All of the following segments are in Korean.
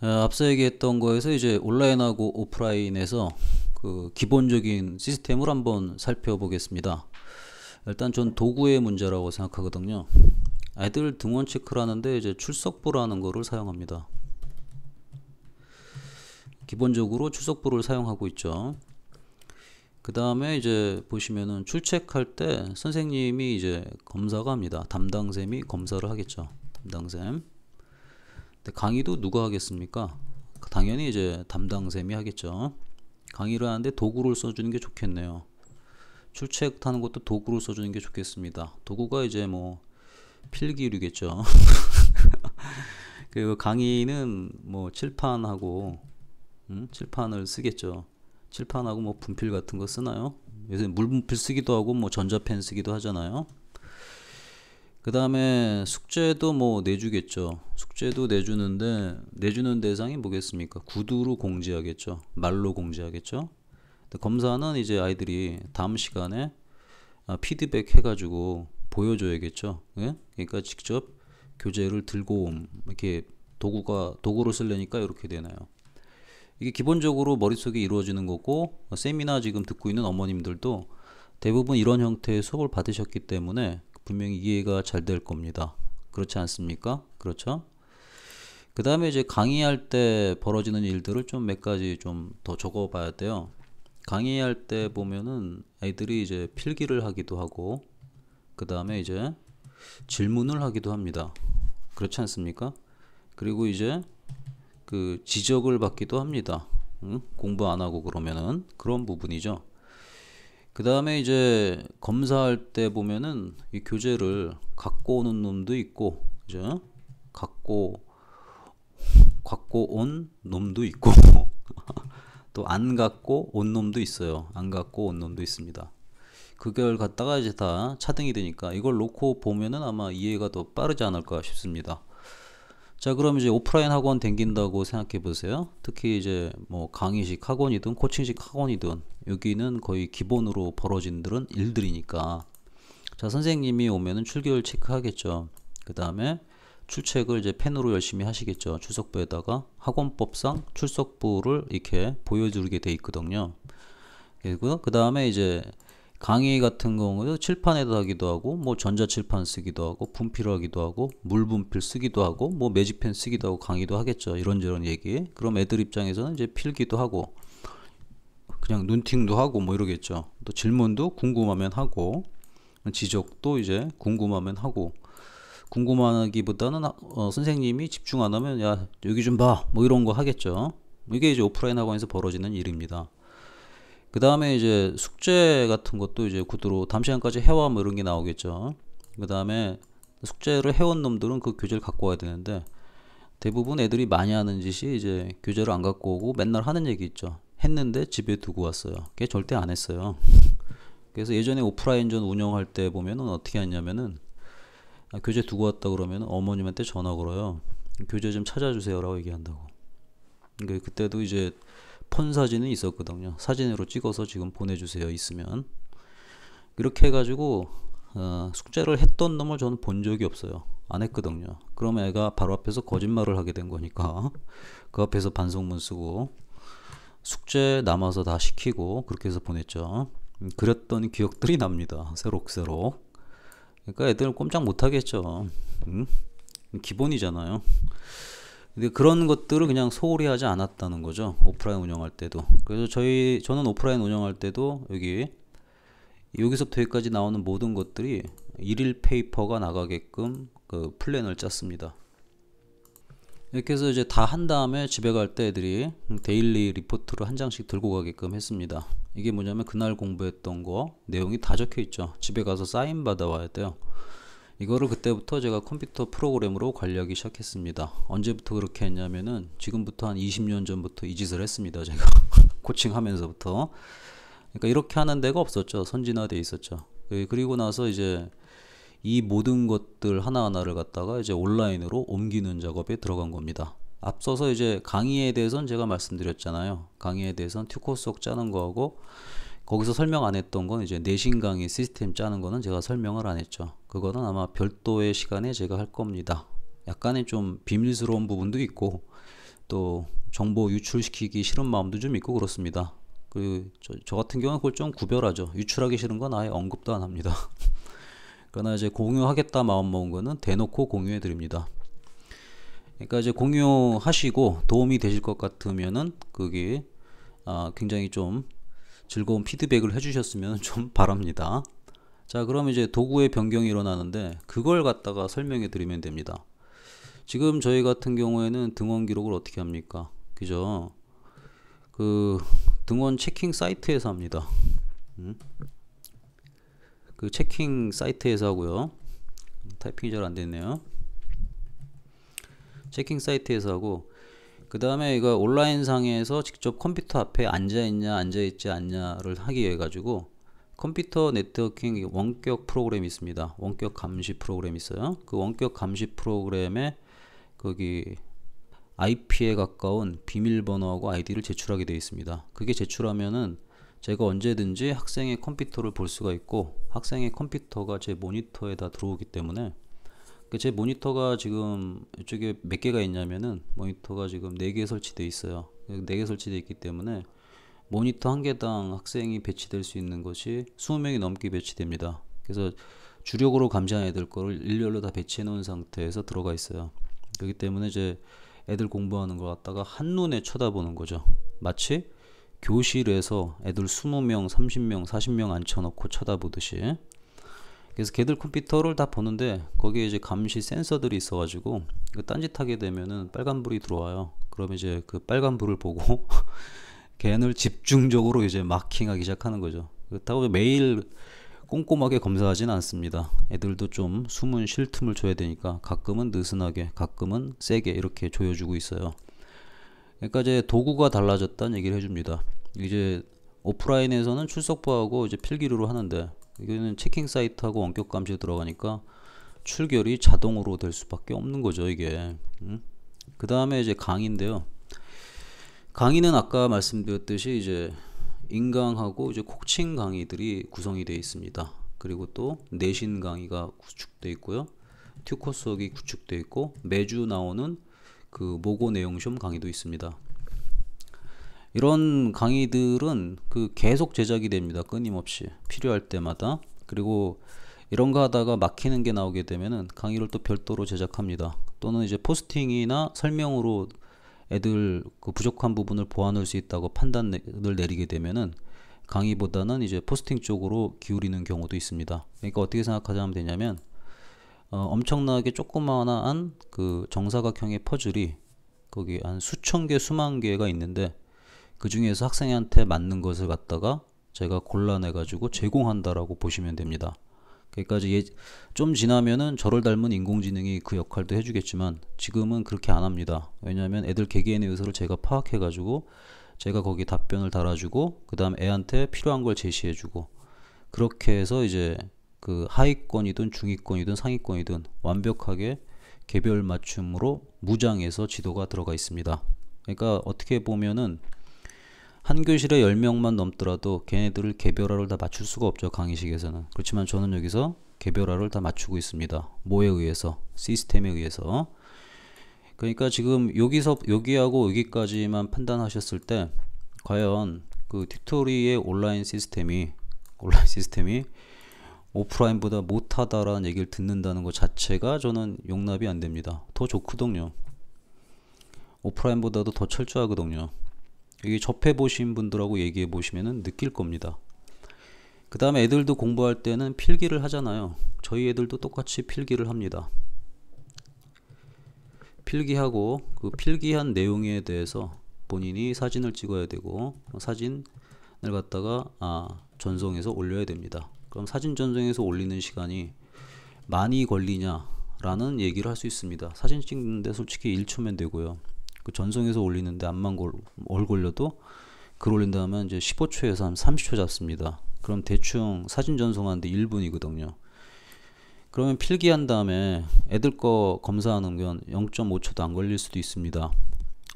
앞서 얘기했던 거에서 이제 온라인하고 오프라인에서 그 기본적인 시스템을 한번 살펴보겠습니다. 일단 전 도구의 문제라고 생각하거든요. 아이들 등원 체크를 하는데 이제 출석부라는 거를 사용합니다. 기본적으로 출석부를 사용하고 있죠. 그 다음에 이제 보시면은 출첵할 때 선생님이 이제 검사가 합니다. 담당쌤이 검사를 하겠죠. 담당쌤. 근데 강의도 누가 하겠습니까? 당연히 이제 담당쌤이 하겠죠. 강의를 하는데 도구를 써주는 게 좋겠네요. 출첵하는 것도 도구를 써주는 게 좋겠습니다. 도구가 이제 뭐 필기류겠죠. 그리고 강의는 뭐 칠판하고 칠판을 쓰겠죠. 칠판하고 뭐 분필 같은 거 쓰나요? 요새 물분필 쓰기도 하고 뭐 전자펜 쓰기도 하잖아요. 그 다음에 숙제도 뭐 내주겠죠. 숙제도 내주는데 내주는 대상이 뭐겠습니까? 구두로 공지하겠죠. 말로 공지하겠죠. 근데 검사는 이제 아이들이 다음 시간에 피드백 해가지고 보여줘야겠죠. 예? 그러니까 직접 교재를 들고 이렇게 도구로 쓰려니까 이렇게 되나요. 이게 기본적으로 머릿속에 이루어지는 거고, 세미나 지금 듣고 있는 어머님들도 대부분 이런 형태의 수업을 받으셨기 때문에 분명히 이해가 잘 될 겁니다. 그렇지 않습니까? 그렇죠? 그 다음에 이제 강의할 때 벌어지는 일들을 좀 몇 가지 좀 더 적어 봐야 돼요. 강의할 때 보면은 아이들이 이제 필기를 하기도 하고, 그 다음에 이제 질문을 하기도 합니다. 그렇지 않습니까? 그리고 이제 그 지적을 받기도 합니다. 공부 안 하고 그러면은 그런 부분이죠. 그 다음에 이제 검사할 때 보면은 이 교재를 갖고 오는 놈도 있고, 그죠? 갖고 온 놈도 있고, 또 안 갖고 온 놈도 있어요. 안 갖고 온 놈도 있습니다. 그걸 갖다가 이제 다 차등이 되니까 이걸 놓고 보면은 아마 이해가 더 빠르지 않을까 싶습니다. 자, 그럼 이제 오프라인 학원 댕긴다고 생각해 보세요. 특히 이제 뭐 강의식 학원이든 코칭식 학원이든 여기는 거의 기본으로 벌어진들은 일들이니까, 자, 선생님이 오면은 출결 체크하겠죠. 그 다음에 출첵을 이제 펜으로 열심히 하시겠죠. 출석부에다가 학원법상 출석부를 이렇게 보여주게 돼 있거든요. 그리고 그 다음에 이제 강의 같은 경우도 칠판에다 하기도 하고, 뭐 전자칠판 쓰기도 하고, 분필을 하기도 하고, 물분필 쓰기도 하고, 뭐 매직펜 쓰기도 하고, 강의도 하겠죠. 이런저런 얘기. 그럼 애들 입장에서는 이제 필기도 하고, 그냥 눈팅도 하고, 뭐 이러겠죠. 또 질문도 궁금하면 하고, 지적도 이제 궁금하면 하고, 궁금하기보다는 선생님이 집중 안 하면 야 여기 좀 봐, 뭐 이런 거 하겠죠. 이게 이제 오프라인 학원에서 벌어지는 일입니다. 그 다음에 이제 숙제 같은 것도 이제 구두로 다음 시간까지 해와 뭐 이런 게 나오겠죠. 그 다음에 숙제를 해온 놈들은 그 교재를 갖고 와야 되는데, 대부분 애들이 많이 하는 짓이 이제 교재를 안 갖고 오고 맨날 하는 얘기 있죠. 했는데 집에 두고 왔어요. 그게 절대 안 했어요. 그래서 예전에 오프라인전 운영할 때 보면은 어떻게 했냐면은 교재 두고 왔다 그러면 어머님한테 전화 걸어요. 교재 좀 찾아주세요 라고 얘기한다고. 그러니까 그때도 이제 폰 사진은 있었거든요. 사진으로 찍어서 지금 보내주세요 있으면. 이렇게 해가지고 숙제를 했던 놈을 저는 본 적이 없어요. 안 했거든요. 그러면 애가 바로 앞에서 거짓말을 하게 된 거니까 그 앞에서 반성문 쓰고 숙제 남아서 다 시키고 그렇게 해서 보냈죠. 그랬던 기억들이 납니다. 새록새록. 그러니까 애들 꼼짝 못 하겠죠. 기본이잖아요. 근데 그런 것들을 그냥 소홀히 하지 않았다는 거죠. 오프라인 운영할 때도. 그래서 저는 오프라인 운영할 때도 여기서부터 여기까지 나오는 모든 것들이 일일 페이퍼가 나가게끔 그 플랜을 짰습니다. 이렇게 해서 이제 다 한 다음에 집에 갈 때 애들이 데일리 리포트를 한 장씩 들고 가게끔 했습니다. 이게 뭐냐면 그날 공부했던 거 내용이 다 적혀 있죠. 집에 가서 사인 받아 와야 돼요. 이거를 그때부터 제가 컴퓨터 프로그램으로 관리하기 시작했습니다. 언제부터 그렇게 했냐면은 지금부터 한 20년 전부터 이 짓을 했습니다. 제가 코칭하면서부터. 그러니까 이렇게 하는 데가 없었죠. 선진화되어 있었죠. 그리고 나서 이제 이 모든 것들 하나하나를 갖다가 이제 온라인으로 옮기는 작업에 들어간 겁니다. 앞서서 이제 강의에 대해서는 제가 말씀드렸잖아요. 강의에 대해서는 튜코속 짜는 거하고, 거기서 설명 안 했던 건 이제 내신 강의 시스템 짜는 거는 제가 설명을 안 했죠. 그거는 아마 별도의 시간에 제가 할 겁니다. 약간의 좀 비밀스러운 부분도 있고, 또 정보 유출시키기 싫은 마음도 좀 있고 그렇습니다. 저 같은 경우는 그걸 좀 구별하죠. 유출하기 싫은 건 아예 언급도 안 합니다. 그러나 이제 공유하겠다 마음 먹은 거는 대놓고 공유해 드립니다. 그러니까 이제 공유하시고 도움이 되실 것 같으면은 그게 굉장히 좀 즐거운 피드백을 해주셨으면 좀 바랍니다. 자, 그럼 이제 도구의 변경이 일어나는데 그걸 갖다가 설명해 드리면 됩니다. 지금 저희 같은 경우에는 등원 기록을 어떻게 합니까? 그죠? 그 등원 체킹 사이트에서 합니다. 그 체킹 사이트에서 하고요. 타이핑이 잘 안 됐네요. 체킹 사이트에서 하고, 그 다음에 이거 온라인 상에서 직접 컴퓨터 앞에 앉아있냐 앉아있지 않냐를 하기 위해 가지고 컴퓨터 네트워킹 원격 프로그램이 있습니다. 원격 감시 프로그램이 있어요. 그 원격 감시 프로그램에 거기 IP에 가까운 비밀번호하고 아이디를 제출하게 되어 있습니다. 그게 제출하면은 제가 언제든지 학생의 컴퓨터를 볼 수가 있고, 학생의 컴퓨터가 제 모니터에다 들어오기 때문에, 제 모니터가 지금 이쪽에 몇 개가 있냐면은 모니터가 지금 4개 설치되어 있어요. 4개 설치되어 있기 때문에 모니터 한 개당 학생이 배치될 수 있는 것이 20명이 넘게 배치됩니다. 그래서 주력으로 감시한 애들 거를 일렬로 다 배치해 놓은 상태에서 들어가 있어요. 그렇기 때문에 이제 애들 공부하는 걸 갖다가 한눈에 쳐다보는 거죠. 마치 교실에서 애들 20명, 30명, 40명 앉혀놓고 쳐다보듯이. 그래서 걔들 컴퓨터를 다 보는데 거기에 이제 감시 센서들이 있어가지고 딴짓하게 되면은 빨간불이 들어와요. 그러면 이제 그 빨간불을 보고 걔를 집중적으로 이제 마킹하기 시작하는 거죠. 그렇다고 매일 꼼꼼하게 검사하지는 않습니다. 애들도 좀 숨은 쉴 틈을 줘야 되니까 가끔은 느슨하게, 가끔은 세게 이렇게 조여주고 있어요. 그러니까 이제 도구가 달라졌다는 얘기를 해줍니다. 이제 오프라인에서는 출석부하고 이제 필기류로 하는데, 이거는 체킹 사이트하고 원격 감시에 들어가니까 출결이 자동으로 될 수밖에 없는 거죠, 이게. 그 다음에 이제 강의인데요. 강의는 아까 말씀드렸듯이 이제 인강하고 이제 코칭 강의들이 구성이 되어 있습니다. 그리고 또 내신 강의가 구축되어 있고요. 튜코 수업이 구축되어 있고, 매주 나오는 그 모고 내용 시험 강의도 있습니다. 이런 강의들은 계속 제작이 됩니다. 끊임없이 필요할 때마다. 그리고 이런 거 하다가 막히는 게 나오게 되면은 강의를 또 별도로 제작합니다. 또는 이제 포스팅이나 설명으로 애들 그 부족한 부분을 보완할 수 있다고 판단을 내리게 되면은 강의보다는 이제 포스팅 쪽으로 기울이는 경우도 있습니다. 그러니까 어떻게 생각하자면 되냐면, 엄청나게 조그마한 그 정사각형의 퍼즐이 거기 한 수천 개, 수만 개가 있는데, 그 중에서 학생한테 맞는 것을 갖다가 제가 골라내 가지고 제공한다라고 보시면 됩니다. 그러니까 이제 좀 지나면은 저를 닮은 인공지능이 그 역할도 해주겠지만 지금은 그렇게 안 합니다. 왜냐하면 애들 개개인의 의사를 제가 파악해 가지고 제가 거기 답변을 달아주고, 그 다음 애한테 필요한 걸 제시해주고, 그렇게 해서 이제 그 하위권이든 중위권이든 상위권이든 완벽하게 개별 맞춤으로 무장해서 지도가 들어가 있습니다. 그러니까 어떻게 보면은 한 교실에 10명만 넘더라도 걔네들을 개별화를 다 맞출 수가 없죠, 강의식에서는. 그렇지만 저는 여기서 개별화를 다 맞추고 있습니다. 뭐에 의해서? 시스템에 의해서. 그러니까 지금 여기하고 여기까지만 판단하셨을 때 과연 그 튜토리의 온라인 시스템이 오프라인보다 못하다라는 얘기를 듣는다는 것 자체가 저는 용납이 안 됩니다. 더 좋거든요. 오프라인보다도 더 철저하거든요. 여기 접해 보신 분들하고 얘기해 보시면은 느낄 겁니다. 그 다음에 애들도 공부할 때는 필기를 하잖아요. 저희 애들도 똑같이 필기를 합니다. 필기하고 그 필기한 내용에 대해서 본인이 사진을 찍어야 되고, 사진을 갖다가 전송해서 올려야 됩니다. 그럼 사진 전송해서 올리는 시간이 많이 걸리냐 라는 얘기를 할 수 있습니다. 사진 찍는데 솔직히 1초면 되고요. 그 전송해서 올리는데 암만 오래 걸려도 글 올린다 하면 이제 15초에서 한 30초 잡습니다. 그럼 대충 사진 전송하는데 1분이거든요. 그러면 필기한 다음에 애들 거 검사하는 건 0.5초도 안 걸릴 수도 있습니다.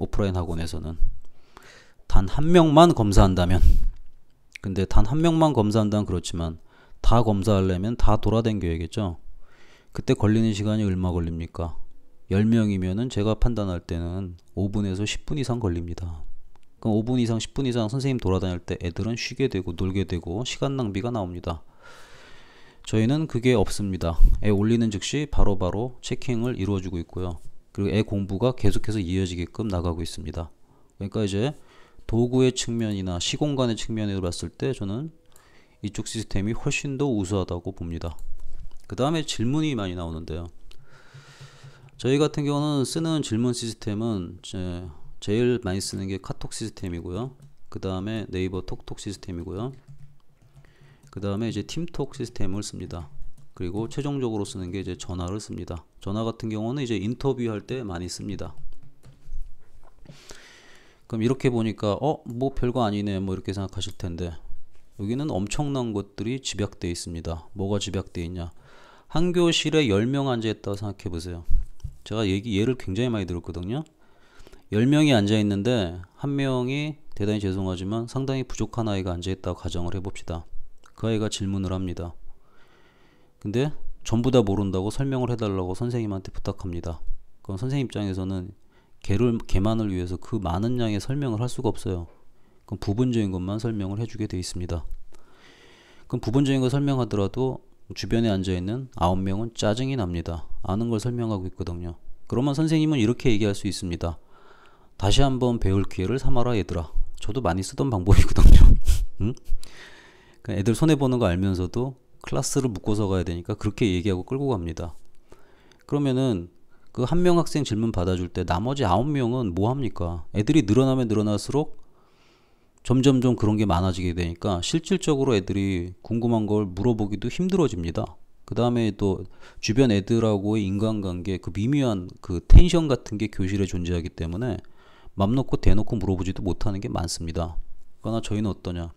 오프라인 학원에서는 단 한 명만 검사한다면. 근데 단 한 명만 검사한다면 그렇지만 다 검사하려면 다 돌아다녀야겠죠. 그때 걸리는 시간이 얼마 걸립니까? 10명이면은 제가 판단할 때는 5분에서 10분 이상 걸립니다. 그럼 5분 이상 10분 이상 선생님 돌아다닐 때 애들은 쉬게 되고 놀게 되고 시간 낭비가 나옵니다. 저희는 그게 없습니다. 애 올리는 즉시 바로바로 체킹을 이루어주고 있고요. 그리고 애 공부가 계속해서 이어지게끔 나가고 있습니다. 그러니까 이제 도구의 측면이나 시공간의 측면으로 봤을 때 저는 이쪽 시스템이 훨씬 더 우수하다고 봅니다. 그 다음에 질문이 많이 나오는데요. 저희 같은 경우는 쓰는 질문 시스템은 제일 많이 쓰는 게 카톡 시스템이고요. 그 다음에 네이버 톡톡 시스템이고요. 그 다음에 이제 팀톡 시스템을 씁니다. 그리고 최종적으로 쓰는 게 이제 전화를 씁니다. 전화 같은 경우는 이제 인터뷰할 때 많이 씁니다. 그럼 이렇게 보니까 뭐 별거 아니네 뭐 이렇게 생각하실 텐데, 여기는 엄청난 것들이 집약되어 있습니다. 뭐가 집약되어 있냐? 한 교실에 10명 앉아있다고 생각해 보세요. 제가 예를 굉장히 많이 들었거든요. 10명이 앉아있는데 한 명이, 대단히 죄송하지만 상당히 부족한 아이가 앉아있다고 가정을 해봅시다. 그 아이가 질문을 합니다. 근데 전부 다 모른다고 설명을 해달라고 선생님한테 부탁합니다. 그럼 선생님 입장에서는 걔만을 위해서 그 많은 양의 설명을 할 수가 없어요. 그럼 부분적인 것만 설명을 해주게 돼 있습니다. 그럼 부분적인 거 설명하더라도 주변에 앉아있는 9명은 짜증이 납니다. 아는 걸 설명하고 있거든요. 그러면 선생님은 이렇게 얘기할 수 있습니다. 다시 한번 배울 기회를 삼아라 얘들아. 저도 많이 쓰던 방법이거든요. 응? 애들 손해보는 거 알면서도 클래스를 묶어서 가야 되니까 그렇게 얘기하고 끌고 갑니다. 그러면은 그 한 명 학생 질문 받아줄 때 나머지 9명은 뭐 합니까? 애들이 늘어나면 늘어날수록 점점점 그런 게 많아지게 되니까 실질적으로 애들이 궁금한 걸 물어보기도 힘들어집니다. 그 다음에 또 주변 애들하고의 인간관계, 그 미묘한 그 텐션 같은 게 교실에 존재하기 때문에 맘 놓고 대놓고 물어보지도 못하는 게 많습니다. 그러나 저희는 어떠냐?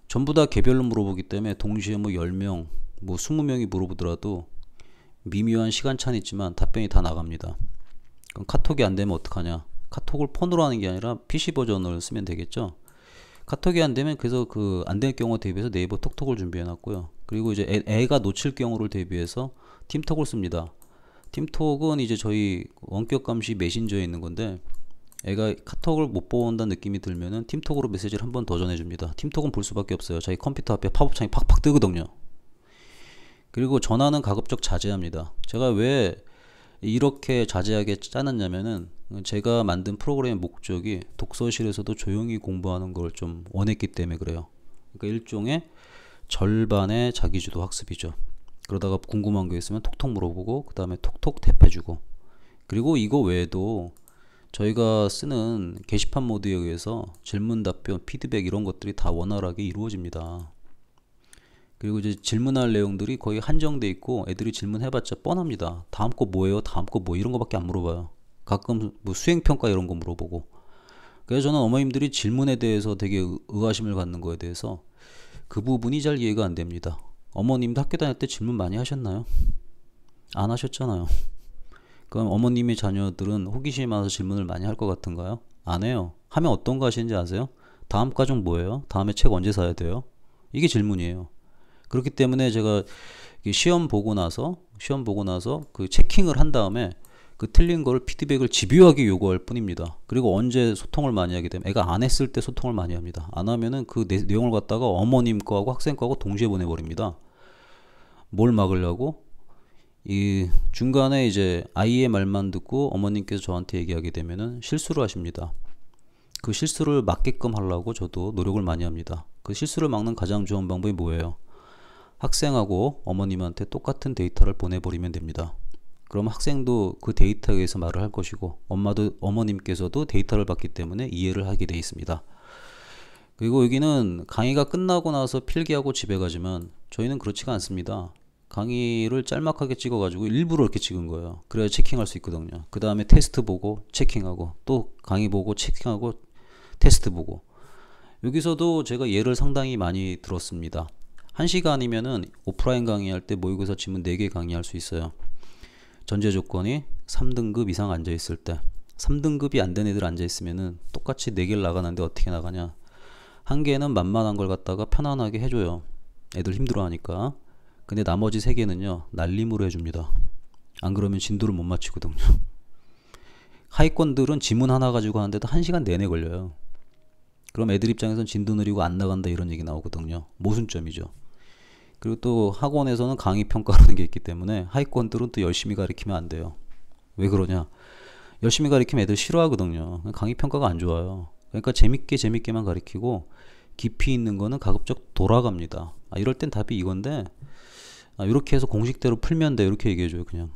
전부 다 개별로 물어보기 때문에 동시에 뭐 10명, 뭐 20명이 물어보더라도 미묘한 시간차는 있지만 답변이 다 나갑니다. 그럼 카톡이 안 되면 어떡하냐? 카톡을 폰으로 하는 게 아니라 PC 버전을 쓰면 되겠죠. 카톡이 안 되면 그래서 그 안 될 경우 대비해서 네이버 톡톡을 준비해 놨고요. 그리고 이제 애가 놓칠 경우를 대비해서 팀톡을 씁니다. 팀톡은 이제 저희 원격 감시 메신저에 있는 건데, 애가 카톡을 못 본다는 느낌이 들면은 팀톡으로 메시지를 한 번 더 전해줍니다. 팀톡은 볼 수밖에 없어요. 자기 컴퓨터 앞에 팝업창이 팍팍 뜨거든요. 그리고 전화는 가급적 자제합니다. 제가 왜 이렇게 자제하게 짜놨냐면은, 제가 만든 프로그램의 목적이 독서실에서도 조용히 공부하는 걸 좀 원했기 때문에 그래요. 그러니까 일종의 절반의 자기주도 학습이죠. 그러다가 궁금한 게 있으면 톡톡 물어보고 그 다음에 톡톡 답해주고, 그리고 이거 외에도 저희가 쓰는 게시판 모드에 의해서 질문, 답변, 피드백 이런 것들이 다 원활하게 이루어집니다. 그리고 이제 질문할 내용들이 거의 한정돼 있고 애들이 질문해봤자 뻔합니다. 다음 거 뭐예요? 다음 거 뭐 이런 거밖에 안 물어봐요. 가끔 뭐 수행평가 이런 거 물어보고. 그래서 저는 어머님들이 질문에 대해서 되게 의아심을 갖는 거에 대해서 그 부분이 잘 이해가 안 됩니다. 어머님도 학교 다닐 때 질문 많이 하셨나요? 안 하셨잖아요. 그럼 어머님의 자녀들은 호기심이 많아서 질문을 많이 할 것 같은가요? 안 해요. 하면 어떤 거 하시는지 아세요? 다음 과정 뭐예요? 다음에 책 언제 사야 돼요? 이게 질문이에요. 그렇기 때문에 제가 시험 보고 나서 그 체킹을 한 다음에 그 틀린 거를 피드백을 집요하게 요구할 뿐입니다. 그리고 언제 소통을 많이 하게 되면, 애가 안 했을 때 소통을 많이 합니다. 안 하면은 그 내용을 갖다가 어머님 거하고 학생 거하고 동시에 보내버립니다. 뭘 막으려고? 이 중간에 이제 아이의 말만 듣고 어머님께서 저한테 얘기하게 되면은 실수를 하십니다. 그 실수를 막게끔 하려고 저도 노력을 많이 합니다. 그 실수를 막는 가장 좋은 방법이 뭐예요? 학생하고 어머님한테 똑같은 데이터를 보내버리면 됩니다. 그럼 학생도 그 데이터에 의해서 말을 할 것이고 어머님께서도 데이터를 받기 때문에 이해를 하게 되어 있습니다. 그리고 여기는 강의가 끝나고 나서 필기하고 집에 가지만 저희는 그렇지가 않습니다. 강의를 짤막하게 찍어가지고 일부러 이렇게 찍은 거예요. 그래야 체킹할 수 있거든요. 그 다음에 테스트 보고 체킹하고 또 강의 보고 체킹하고 테스트 보고. 여기서도 제가 예를 상당히 많이 들었습니다. 1시간이면은 오프라인 강의할 때 모의고사 지문 4개 강의할 수 있어요. 전제 조건이 3등급 이상 앉아있을 때. 3등급이 안 된 애들 앉아있으면은 똑같이 4개를 나가는데 어떻게 나가냐? 한 개는 만만한 걸 갖다가 편안하게 해줘요. 애들 힘들어 하니까. 근데 나머지 3개는요, 날림으로 해줍니다. 안 그러면 진도를 못 맞추거든요. 하위권들은 지문 하나 가지고 하는데도 1시간 내내 걸려요. 그럼 애들 입장에선 진도 느리고 안 나간다 이런 얘기 나오거든요. 모순점이죠. 그리고 또 학원에서는 강의 평가라는 게 있기 때문에 하위권들은 또 열심히 가르치면 안 돼요. 왜 그러냐? 열심히 가르치면 애들 싫어하거든요. 강의 평가가 안 좋아요. 그러니까 재밌게만 가르치고 깊이 있는 거는 가급적 돌아갑니다. 이럴 땐 답이 이건데 이렇게 해서 공식대로 풀면 돼 이렇게 얘기해줘요. 그냥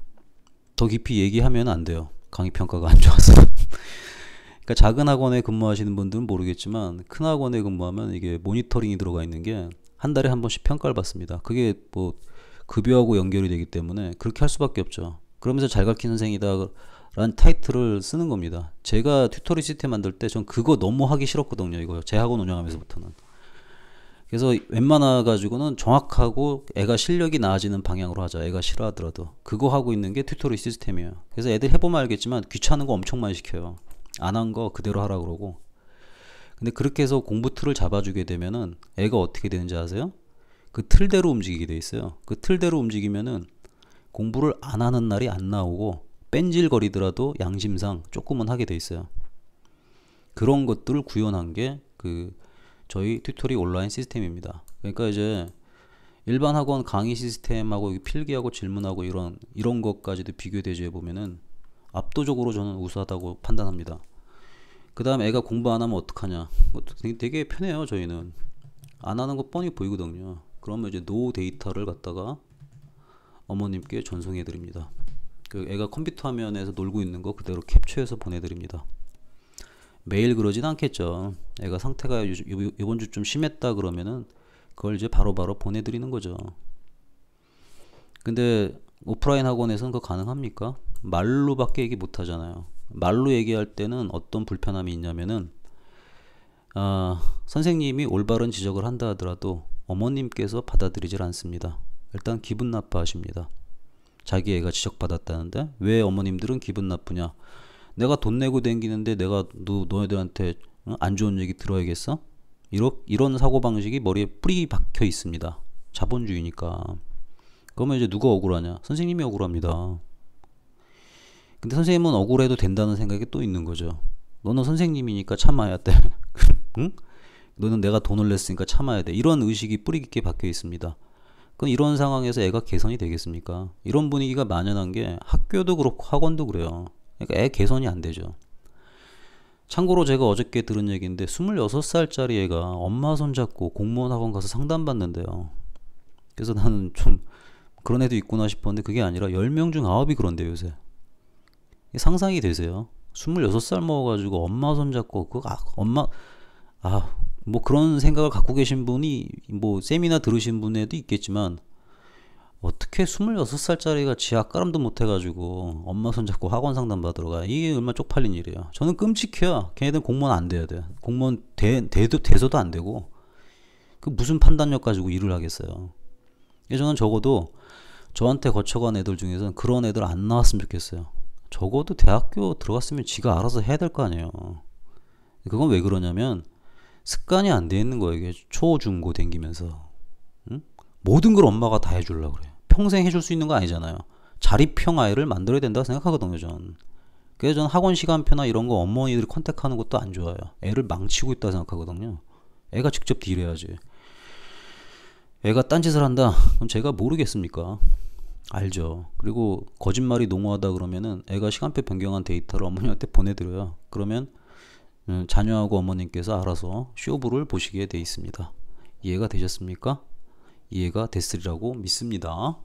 더 깊이 얘기하면 안 돼요. 강의 평가가 안 좋아서. 그러니까 작은 학원에 근무하시는 분들은 모르겠지만 큰 학원에 근무하면 이게 모니터링이 들어가 있는 게 한 달에 한 번씩 평가를 받습니다. 그게 뭐 급여하고 연결이 되기 때문에 그렇게 할 수밖에 없죠. 그러면서 잘 가르치는 선생이다 라는 타이틀을 쓰는 겁니다. 제가 튜토리 시스템 만들 때 전 그거 너무 하기 싫었거든요. 이거 제 학원 운영하면서부터는. 그래서 웬만하 가지고는 정확하고 애가 실력이 나아지는 방향으로 하자. 애가 싫어하더라도 그거 하고 있는 게 튜토리 시스템이에요. 그래서 애들 해보면 알겠지만 귀찮은 거 엄청 많이 시켜요. 안 한 거 그대로 하라 그러고. 근데 그렇게 해서 공부 틀을 잡아주게 되면은 애가 어떻게 되는지 아세요? 그 틀대로 움직이게 돼 있어요. 그 틀대로 움직이면은 공부를 안 하는 날이 안 나오고 뺀질거리더라도 양심상 조금은 하게 돼 있어요. 그런 것들을 구현한 게 저희 튜토리 온라인 시스템입니다. 그러니까 이제 일반 학원 강의 시스템하고 필기하고 질문하고 이런 것까지도 비교대조해 보면은 압도적으로 저는 우수하다고 판단합니다. 그 다음 애가 공부 안 하면 어떡하냐. 되게 편해요. 저희는 안 하는 거 뻔히 보이거든요. 그러면 이제 노 데이터를 갖다가 어머님께 전송해 드립니다. 그 애가 컴퓨터 화면에서 놀고 있는 거 그대로 캡처해서 보내드립니다. 매일 그러진 않겠죠. 애가 상태가 이번 주 좀 심했다 그러면은 그걸 이제 바로바로 보내드리는 거죠. 근데 오프라인 학원에서는 그거 가능합니까? 말로밖에 얘기 못 하잖아요. 말로 얘기할 때는 어떤 불편함이 있냐면은 선생님이 올바른 지적을 한다 하더라도 어머님께서 받아들이질 않습니다. 일단 기분 나빠하십니다. 자기 애가 지적받았다는데 왜 어머님들은 기분 나쁘냐? 내가 돈 내고 댕기는데 내가 너희들한테 안 좋은 얘기 들어야겠어? 이런 사고방식이 머리에 뿌리 박혀 있습니다. 자본주의니까. 그러면 이제 누가 억울하냐? 선생님이 억울합니다. 근데 선생님은 억울해도 된다는 생각이 또 있는 거죠. 너는 선생님이니까 참아야 돼. 응? 너는 내가 돈을 냈으니까 참아야 돼. 이런 의식이 뿌리 깊게 박혀 있습니다. 그럼 이런 상황에서 애가 개선이 되겠습니까? 이런 분위기가 만연한 게 학교도 그렇고 학원도 그래요. 그러니까 애 개선이 안 되죠. 참고로 제가 어저께 들은 얘기인데 26살짜리 애가 엄마 손잡고 공무원 학원 가서 상담받는데요. 그래서 나는 좀 그런 애도 있구나 싶었는데 그게 아니라 10명 중 9이 그런데요 요새. 상상이 되세요? 26살 먹어가지고 엄마 손잡고 뭐 그런 생각을 갖고 계신 분이 뭐 세미나 들으신 분에도 있겠지만 어떻게 26살짜리가 지 앞가람도 못해가지고 엄마 손잡고 학원 상담 받으러 가. 이게 얼마나 쪽팔린 일이에요. 저는 끔찍해요. 걔네들 공무원 안 돼야 돼. 공무원 돼서도 안 되고 그 무슨 판단력 가지고 일을 하겠어요. 저는 적어도 저한테 거쳐간 애들 중에서는 그런 애들 안 나왔으면 좋겠어요. 적어도 대학교 들어갔으면 지가 알아서 해야 될 거 아니에요. 그건 왜 그러냐면 습관이 안 돼 있는 거예요. 이게 초, 중, 고 댕기면서. 응? 모든 걸 엄마가 다 해주려고 그래요. 평생 해줄 수 있는 거 아니잖아요. 자립형 아이를 만들어야 된다고 생각하거든요. 전. 그래서 전 학원 시간표나 이런 거 어머니들이 컨택하는 것도 안 좋아요. 애를 망치고 있다고 생각하거든요. 애가 직접 딜해야지. 애가 딴짓을 한다? 그럼 제가 모르겠습니까? 알죠. 그리고 거짓말이 농후하다 그러면은 애가 시간표 변경한 데이터를 어머니한테 보내드려요. 그러면 자녀하고 어머님께서 알아서 쇼부를 보시게 돼 있습니다. 이해가 되셨습니까? 이해가 됐으리라고 믿습니다.